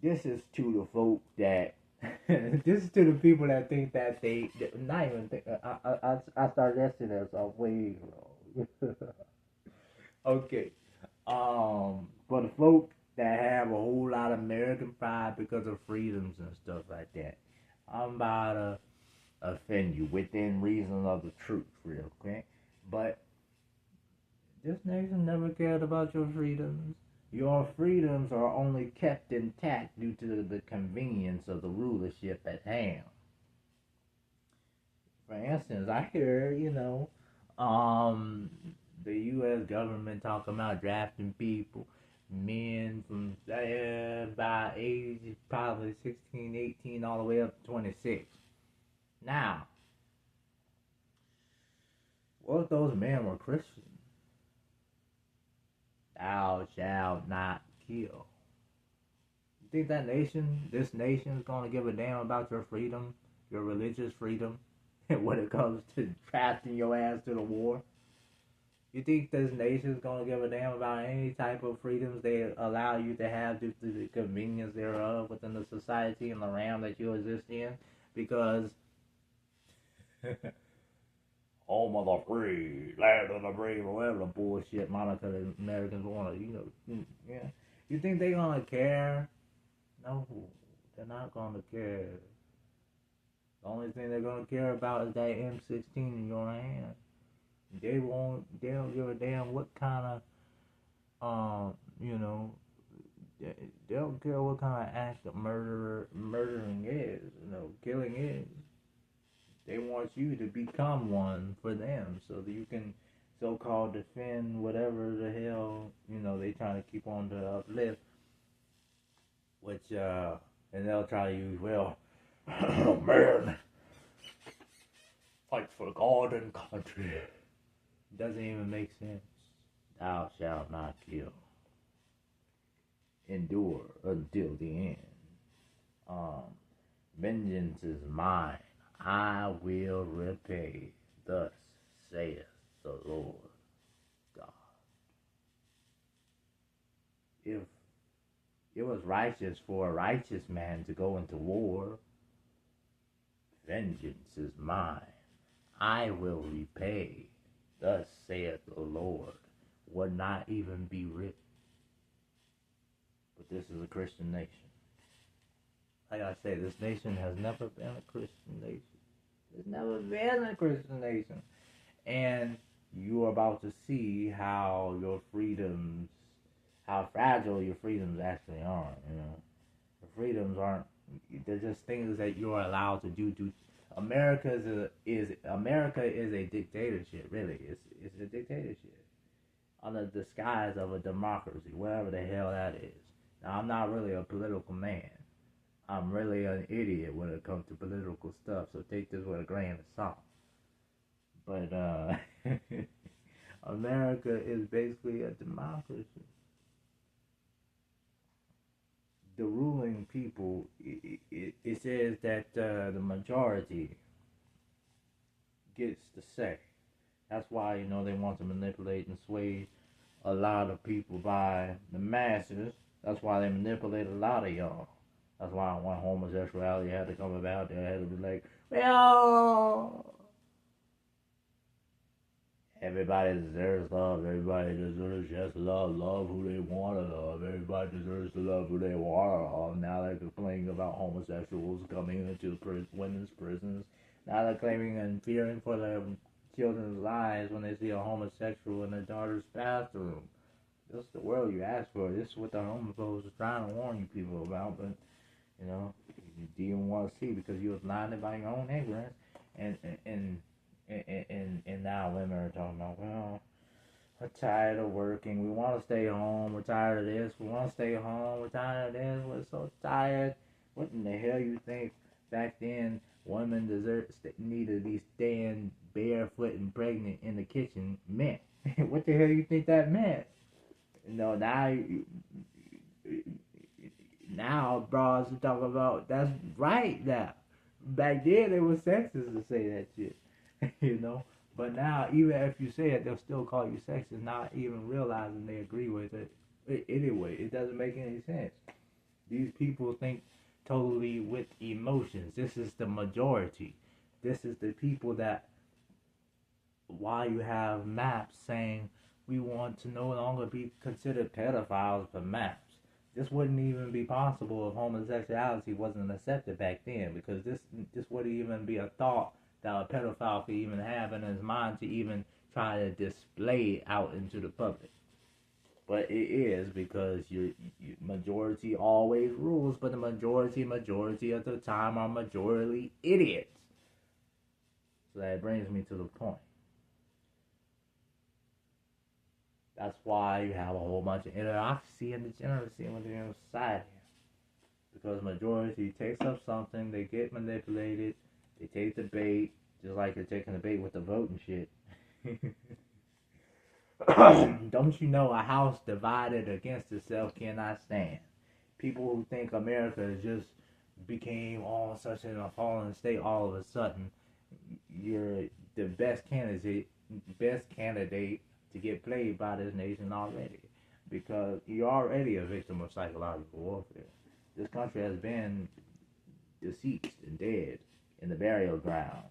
this is to the folk that this is to the people that think that they not even think. I started yesterday, so I'm way wrong. Okay. For the folk that have a whole lot of American pride because of freedoms and stuff like that, I'm about to offend you within reason of the truth, real quick. But this nation never cared about your freedoms. Your freedoms are only kept intact due to the convenience of the rulership at hand. For instance, I hear, the U.S. government talking about drafting people, men from by age probably 16, 18, all the way up to 26. Now, what if those men were Christians? Thou shalt not kill. You think that this nation is going to give a damn about your freedom, your religious freedom, when it comes to drafting your ass to the war? You think this nation is going to give a damn about any type of freedoms they allow you to have due to the convenience thereof within the society and the realm that you exist in? Because home of the free, land of the brave, or whatever the bullshit Monica the Americans want to, yeah. You think they're going to care? No, they're not going to care. The only thing they're going to care about is that M16 in your hand. They don't give a damn what kind of, they don't care what kind of act of murdering is, killing is. They want you to become one for them so that you can so-called defend whatever the hell, they trying to keep on to uplift. Which, and they'll try to use, well, man, fight for God and country. Doesn't even make sense. Thou shalt not kill. Endure until the end. Vengeance is mine. I will repay. Thus saith the Lord God. If it was righteous for a righteous man to go into war, vengeance is mine. I will repay. Thus saith the Lord, would not even be written. But this is a Christian nation. Like I say, this nation has never been a Christian nation. It's never been a Christian nation. And you're about to see how your freedoms, how fragile your freedoms actually are, The freedoms aren't, they're just things that you're allowed to do. America is a dictatorship, really. It's a dictatorship under the disguise of a democracy, whatever the hell that is. Now, I'm not really a political man. I'm really an idiot when it comes to political stuff, so take this with a grain of salt. But America is basically a democracy. The ruling people, it says that the majority gets the say. That's why, they want to manipulate and sway a lot of people by the masses. That's why they manipulate a lot of y'all. That's why when homosexuality had to come about, they had to be like, well, everybody deserves love. Everybody deserves just love who they want to love. Everybody deserves to love who they want to love. Now they're complaining about homosexuals coming into women's prisons. Now they're claiming and fearing for their children's lives when they see a homosexual in their daughter's bathroom. This is the world you asked for. This is what the homophobes are trying to warn you people about, but you didn't want to see because you was blinded by your own ignorance. And now women are talking about, well, we're tired of working. We want to stay home. We're tired of this. We want to stay home. We're tired of this. We're so tired. What in the hell you think back then women need to be staying barefoot and pregnant in the kitchen meant? What the hell you think that meant? Now bras are talking about, that's right now. Back then it was sexist to say that shit. But now, even if you say it, they'll still call you sexist, not even realizing they agree with it. Anyway, it doesn't make any sense. These people think totally with emotions. This is the majority. This is the people that, why you have maps saying we want to no longer be considered pedophiles for maps. This wouldn't even be possible if homosexuality wasn't accepted back then, because this wouldn't even be a thought that a pedophile could even have in his mind to even try to display out into the public. But it is, because your majority always rules, but the majority of the time are majority idiots. So that brings me to the point. That's why you have a whole bunch of idiocracy and degeneracy within society. Because majority takes up something, they get manipulated, they take the bait, just like they're taking the bait with the vote and shit. Don't you know a house divided against itself cannot stand? People who think America just became all such in a fallen state all of a sudden, you're the best candidate to get played by this nation already, because you're already a victim of psychological warfare. This country has been deceased and dead in the burial ground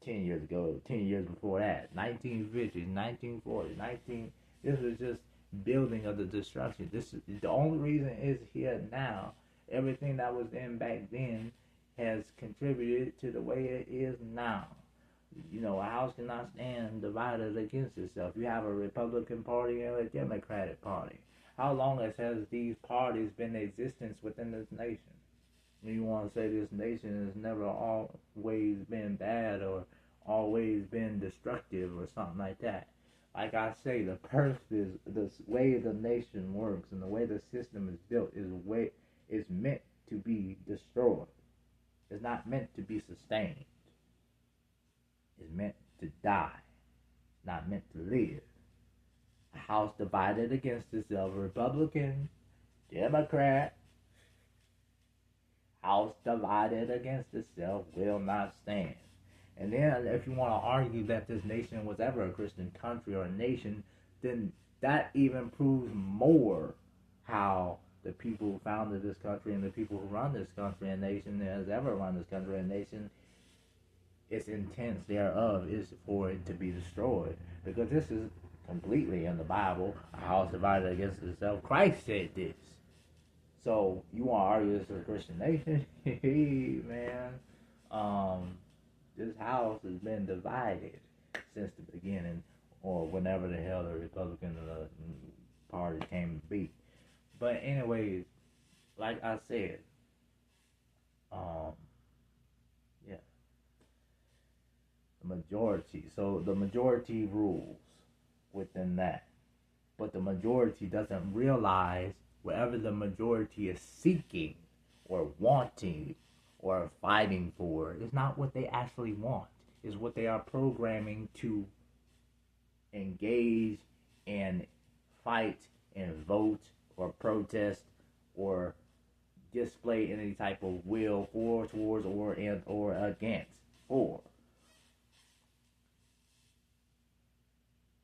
10 years ago, 10 years before that, 1950s, 1940s, this was just building of the destruction. This is the only reason it's here now. Everything that was in back then has contributed to the way it is now. You know, a house cannot stand divided against itself. You have a Republican Party and a Democratic Party. How long has these parties been in existence within this nation? You want to say this nation has never always been bad or always been destructive or something like that. Like I say, the way the nation works and the way the system is built is meant to be destroyed. It's not meant to be sustained. It's meant to die, not meant to live. A house divided against itself, Republican, Democrat, house divided against itself will not stand. And then if you want to argue that this nation was ever a Christian country or a nation, then that even proves more how the people who founded this country and the people who run this country and nation has ever run this country and nation, its intent thereof is for it to be destroyed. Because this is completely in the Bible. A house divided against itself. Christ said this. So you want to argue this is a Christian nation? Hey, man. This house has been divided since the beginning, or whenever the hell the Republican Party came to be. But anyways, like I said, yeah, the majority. So the majority rules within that, but the majority doesn't realize whatever the majority is seeking or wanting or fighting for is not what they actually want. Is what they are programming to engage and fight and vote or protest or display any type of will for, towards, or against for.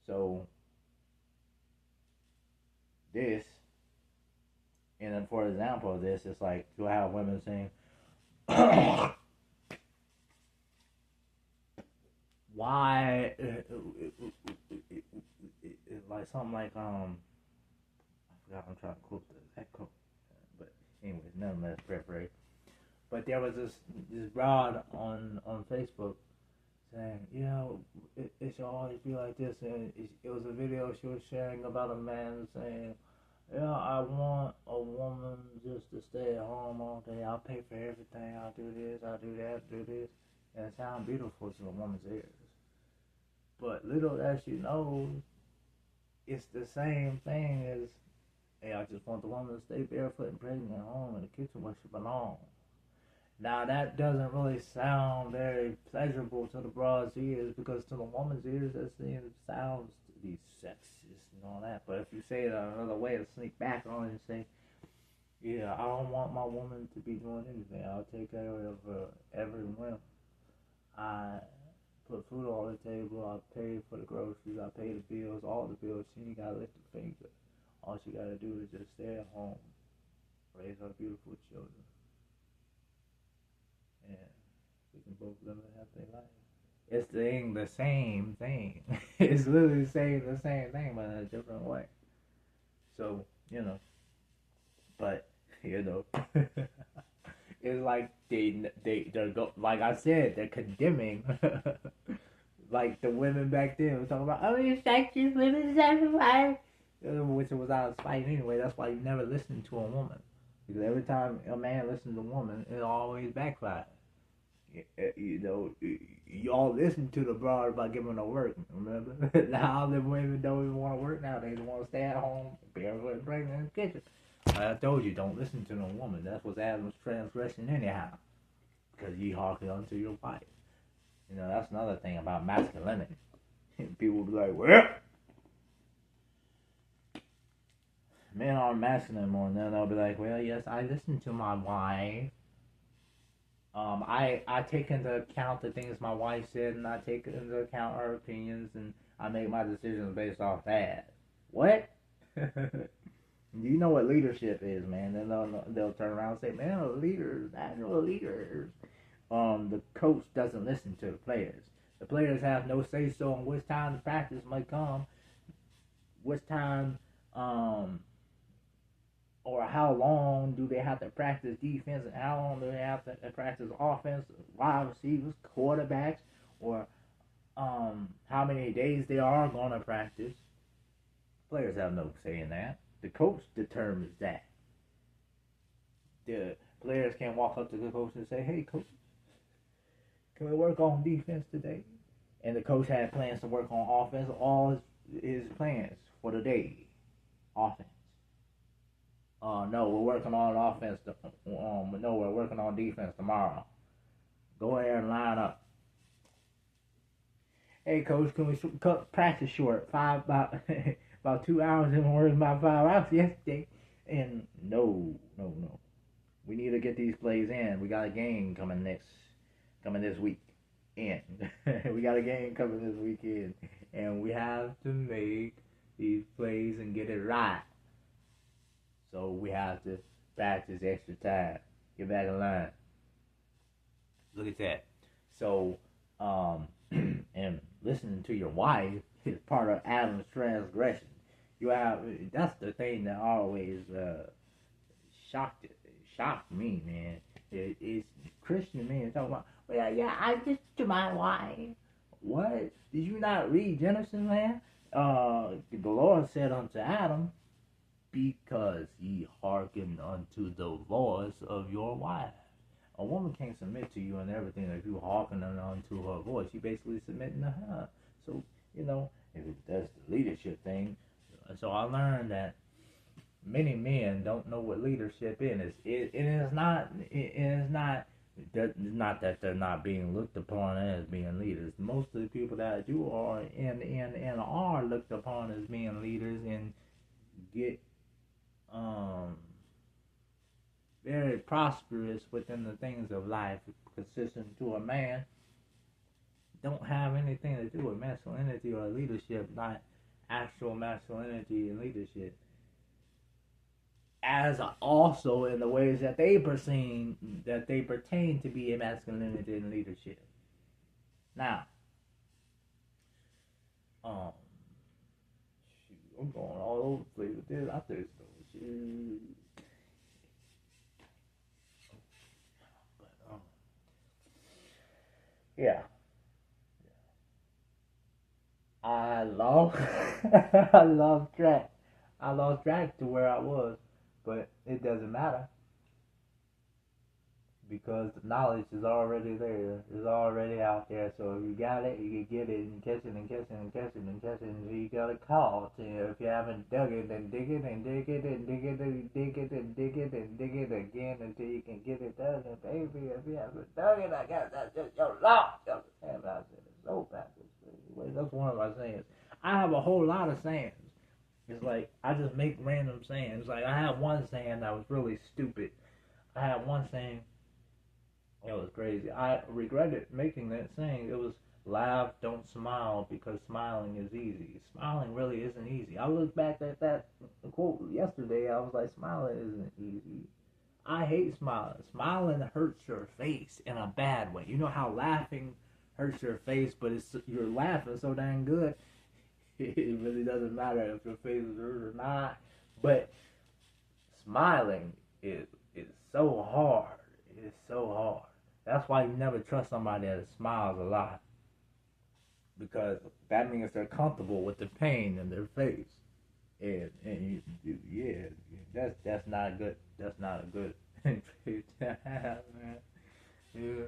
So this, and then for example of this, it's like you'll have women saying, why, like something like, I forgot, I'm trying to quote the exact quote, but anyways, nonetheless, paraphrase. But there was this broad on Facebook saying, it should always be like this, and it was a video she was sharing about a man saying, I want a woman just to stay at home all day. I'll pay for everything. I'll do this, I'll do that, do this. And it sounds beautiful to a woman's ears. But little as she knows, it's the same thing as, hey, I just want the woman to stay barefoot and pregnant at home in the kitchen where she belongs. Now that doesn't really sound very pleasurable to the broad's ears, because to the woman's ears that sounds to be sexist and all that. But if you say it another way to sneak back on it and say, I don't want my woman to be doing anything. I'll take care of every whim. I put food on the table. I pay for the groceries. I pay the bills, all the bills. She ain't gotta lift a finger. All she gotta do is just stay at home raise our beautiful children, and we can both live and have their life. It's the same thing. It's literally saying the same thing, but in a different way. So, but, it's like they're like I said, they're condemning, like the women back then were talking about, oh, you sexist women sacrifice, which was out of spite anyway. That's why you never listen to a woman, because every time a man listens to a woman, it always backfires. Y'all listen to the broad about giving her work. Remember, now the women don't even want to work now. They want to stay at home, barefoot and pregnant in the kitchen. I told you, don't listen to no woman. That's what's Adam's transgression anyhow, because ye hearken unto your wife. That's another thing about masculinity. People be like, well, men aren't masculine anymore. And then they'll be like, well, yes, I listen to my wife. I take into account the things my wife said, and I take into account her opinions, and I make my decisions based off that. What? You know what leadership is, man. Then they'll turn around and say, man, leaders, natural leaders. The coach doesn't listen to the players. The players have no say-so on which time the practice might come, which time, or how long do they have to practice defense, and how long do they have to practice offense, wide receivers, quarterbacks, or how many days they are going to practice. Players have no say in that. The coach determines that. The players can't walk up to the coach and say, hey, coach, can we work on defense today? And the coach had plans to work on offense, all his plans for the day. Offense. No, we're working on offense. No, we're working on defense tomorrow. Go ahead and line up. Hey, coach, can we cut practice short? About 2 hours and we're about 5 hours yesterday. And no. We need to get these plays in. We got a game coming this week. We got a game coming this weekend. And we have to make these plays and get it right. So we have to practice extra time. Get back in line. Look at that. So, and listening to your wife is part of Adam's transgression. That's the thing that always shocked me, man. It's Christian men talking about, well, yeah, I listen to my wife. What? Did you not read Genesis, man? The Lord said unto Adam, because ye hearken unto the voice of your wife. A woman can't submit to you and everything if you hearken unto her voice. You basically submitting to her. So, if that's the leadership thing. So I learned that many men don't know what leadership is. It is not that they're not being looked upon as being leaders. Most of the people that do are and are looked upon as being leaders and get very prosperous within the things of life, consistent to a man, don't have anything to do with masculinity or leadership, not actual masculinity and leadership. As also in the ways that they pertain to be a masculinity and leadership. Now, I'm going all over the place with this. I think so. Yeah. I lost track. I lost track to where I was, but it doesn't matter because the knowledge is already there. It's already out there. So if you got it, you can get it and catch it and catch it and catch it and catch it. And you got a call. If you haven't dug it, then dig it and dig it and dig it and dig it and dig it and dig it again until you can get it done. And baby, if you haven't dug it, I guess that's just your loss. You understand what I said? It's so backwards. Anyway, that's one of my sayings. I have a whole lot of sayings. It's like I just make random sayings. Like I have one saying that was really stupid. I had one saying. It was crazy. I regretted making that saying. It was laugh, don't smile, because smiling is easy. Smiling really isn't easy. I looked back at that quote yesterday. I was like, smiling isn't easy. I hate smiling. Smiling hurts your face in a bad way. You know how laughing hurts your face, but you're laughing so dang good, it really doesn't matter if your face is hurt or not. But smiling is so hard. It's so hard. That's why you never trust somebody that smiles a lot, because that means they're comfortable with the pain in their face, and that's not good. That's not a good trait to have, man. Yeah.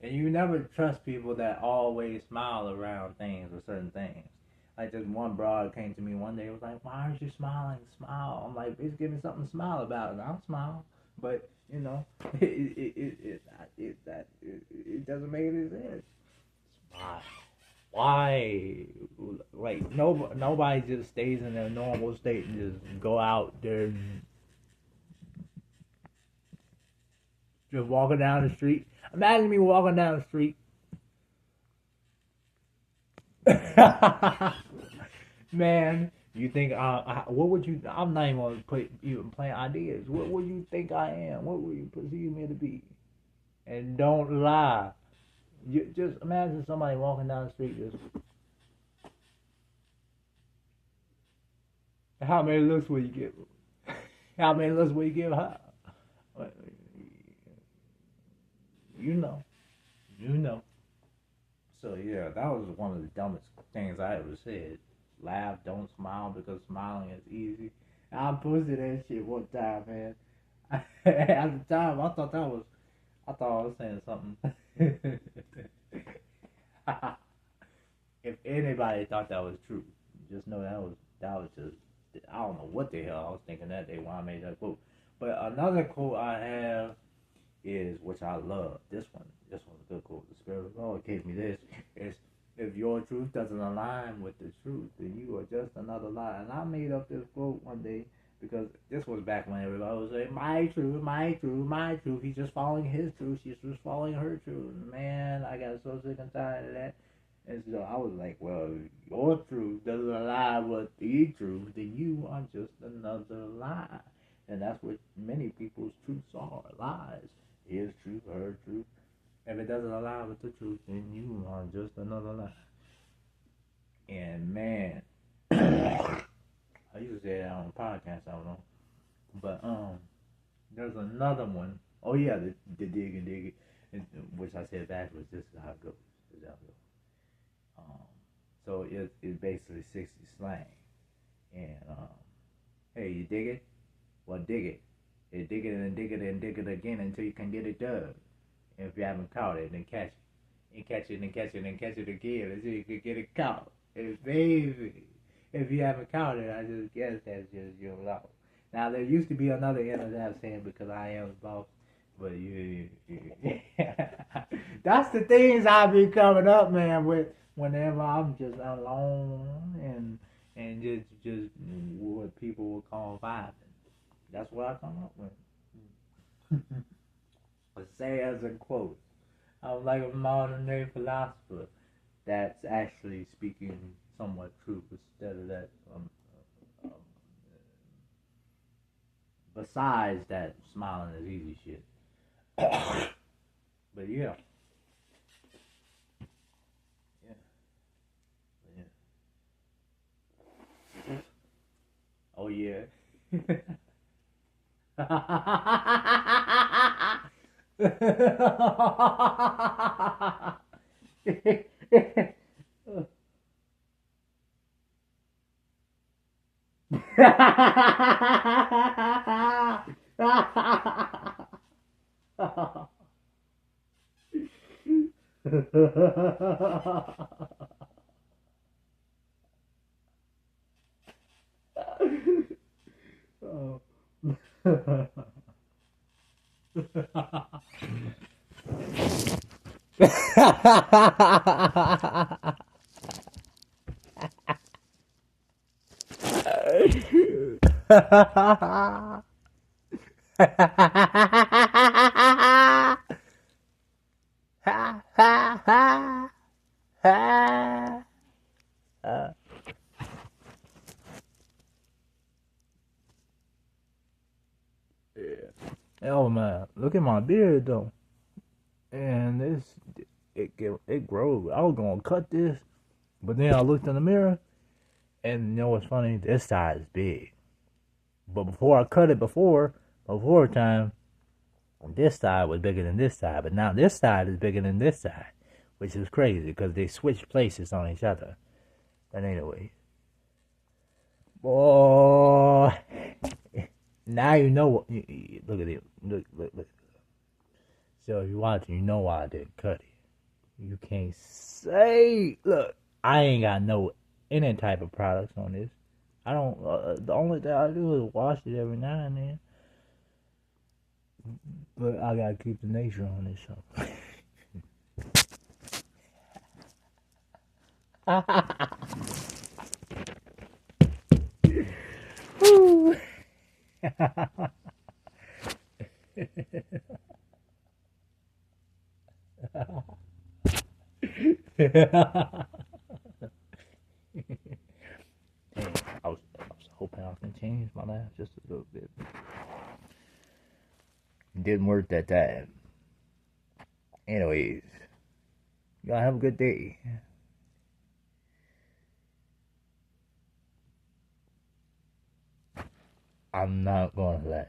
And you never trust people that always smile around things or certain things. Like this one broad came to me one day, was like, "Why aren't you smiling? Smile." I'm like, "Bitch, give me something to smile about," and I'll smile. But you know, it doesn't make any sense. Smile. Why? Like nobody just stays in their normal state and just go out there and just walking down the street. Imagine me walking down the street. Man, you think what would you? I'm not even gonna put even playing ideas. What would you think I am? What would you perceive me to be? And don't lie. You just imagine somebody walking down the street just. How many looks will you give? How many looks will you give her? You know. You know. So yeah, that was one of the dumbest things I ever said. Laugh, don't smile, because smiling is easy. I posted that shit one time, man. At the time, I thought I was saying something. If anybody thought that was true, just know that was just, I don't know what the hell I was thinking that day when I made that quote. But another quote I have is, which I love. This one's a good quote. The Spirit of God gave me this. Is, if your truth doesn't align with the truth, then you are just another lie. And I made up this quote one day because this was back when everybody was saying, my truth, my truth, my truth. He's just following his truth. She's just following her truth. Man, I got so sick and tired of that. And so I was like, well, if your truth doesn't align with the truth, then you are just another lie. And that's what many people's truths are, lies. His truth, her truth. If it doesn't align with the truth, then you are just another lie. And man, I used to say that on a podcast, I don't know. But there's another one. Oh yeah, the dig and dig it, which I said backwards. This is how it goes. This is how it goes. So it's basically 60 slang. And hey, you dig it? Well, dig it. You dig it and dig it and dig it again until you can get it dug. And if you haven't caught it, then catch it. And catch it and catch it and catch it again until you can get it caught. And baby, if you haven't caught it, I just guess that's just your loss. Now, there used to be another end of that saying, because I am the boss. But that's the things I be coming up, man, with whenever I'm just alone and just what people would call vibing. That's what I come up with. But say as a quote, I'm like a modern day philosopher that's actually speaking somewhat truth instead of that. Besides that, smiling is easy shit. But yeah. Oh yeah. Oh. Yeah. Oh man, look at my beard though. And it grows. I was gonna cut this, but then I looked in the mirror, and you know what's funny? This side is big. But before I cut it, before time, this side was bigger than this side. But now this side is bigger than this side, which is crazy because they switch places on each other. But anyway, boy, now you know what. Look at it. Look. So if you're watching, you know why I didn't cut it. You can't say. Look, I ain't got no any type of products on this. I don't. The only thing I do is wash it every now and then. But I gotta keep the nature on this show. I was hoping I can change my laugh just a little bit. It didn't work that time. Anyways, y'all have a good day. I'm not gonna laugh.